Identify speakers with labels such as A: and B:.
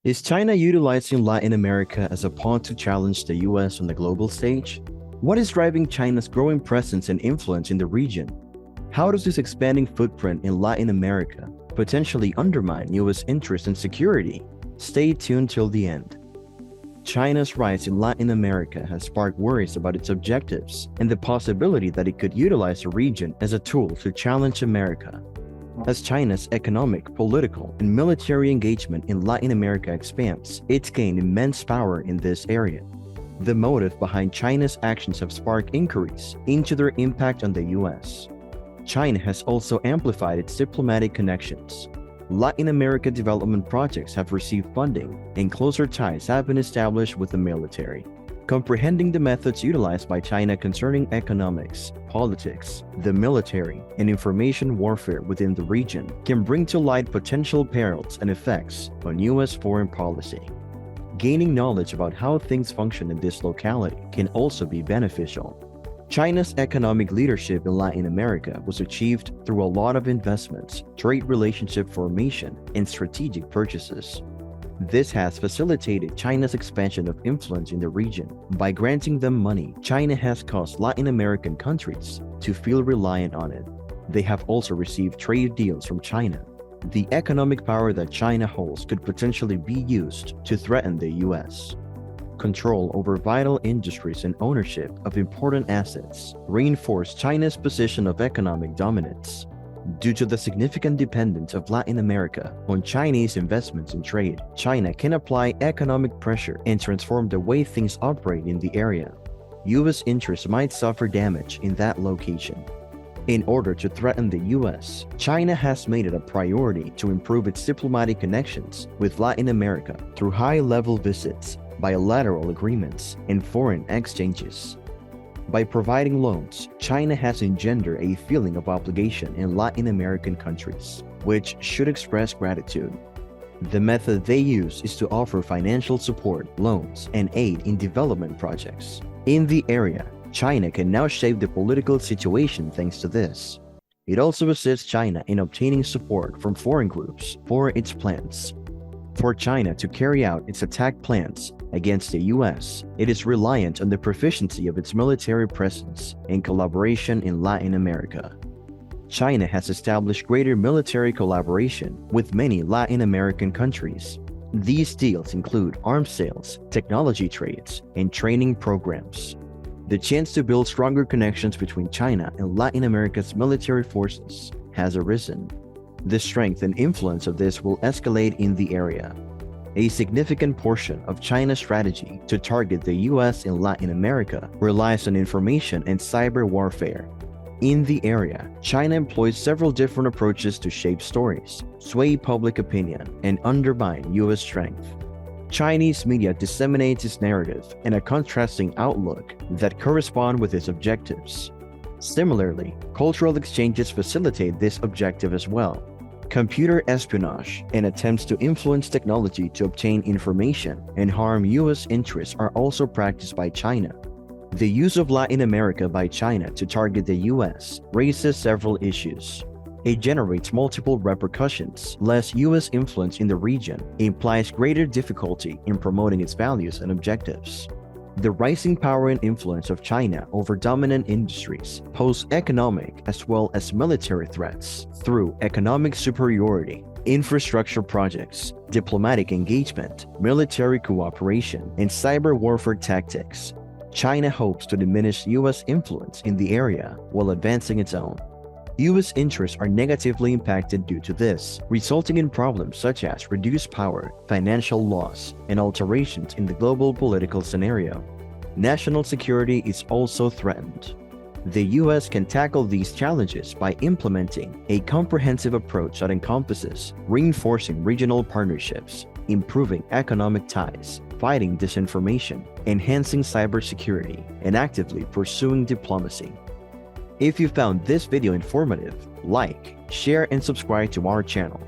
A: Is China utilizing Latin America as a pawn to challenge the US on the global stage? What is driving China's growing presence and influence in the region? How does this expanding footprint in Latin America potentially undermine US interests and security? Stay tuned till the end. China's rise in Latin America has sparked worries about its objectives and the possibility that it could utilize the region as a tool to challenge America. As China's economic, political, and military engagement in Latin America expands, it's gained immense power in this area. The motive behind China's actions have sparked inquiries into their impact on the US. China has also amplified its diplomatic connections. Latin America development projects have received funding, and closer ties have been established with the military. Comprehending the methods utilized by China concerning economics, politics, the military, and information warfare within the region can bring to light potential perils and effects on US foreign policy. Gaining knowledge about how things function in this locality can also be beneficial. China's economic leadership in Latin America was achieved through a lot of investments, trade relationship formation, and strategic purchases. This has facilitated China's expansion of influence in the region. By granting them money, China has caused Latin American countries to feel reliant on it. They have also received trade deals from China. The economic power that China holds could potentially be used to threaten the US. Control over vital industries and ownership of important assets reinforce China's position of economic dominance. Due to the significant dependence of Latin America on Chinese investments in trade, China can apply economic pressure and transform the way things operate in the area. US interests might suffer damage in that location. In order to threaten the US, China has made it a priority to improve its diplomatic connections with Latin America through high-level visits, bilateral agreements, and foreign exchanges. By providing loans, China has engendered a feeling of obligation in Latin American countries, which should express gratitude. The method they use is to offer financial support, loans, and aid in development projects. In the area, China can now shape the political situation thanks to this. It also assists China in obtaining support from foreign groups for its plans. For China to carry out its attack plans against the US, it is reliant on the proficiency of its military presence and collaboration in Latin America. China has established greater military collaboration with many Latin American countries. These deals include arms sales, technology trades, and training programs. The chance to build stronger connections between China and Latin America's military forces has arisen. The strength and influence of this will escalate in the area. A significant portion of China's strategy to target the US in Latin America relies on information and cyber warfare. In the area, China employs several different approaches to shape stories, sway public opinion, and undermine US strength. Chinese media disseminates its narrative and a contrasting outlook that correspond with its objectives. Similarly, cultural exchanges facilitate this objective as well. Computer espionage and attempts to influence technology to obtain information and harm US interests are also practiced by China. The use of Latin America by China to target the US raises several issues. It generates multiple repercussions. Less US influence in the region implies greater difficulty in promoting its values and objectives. The rising power and influence of China over dominant industries pose economic as well as military threats through economic superiority, infrastructure projects, diplomatic engagement, military cooperation, and cyber warfare tactics. China hopes to diminish US influence in the area while advancing its own. US interests are negatively impacted due to this, resulting in problems such as reduced power, financial loss, and alterations in the global political scenario. National security is also threatened. The US can tackle these challenges by implementing a comprehensive approach that encompasses reinforcing regional partnerships, improving economic ties, fighting disinformation, enhancing cybersecurity, and actively pursuing diplomacy. If you found this video informative, like, share, and subscribe to our channel.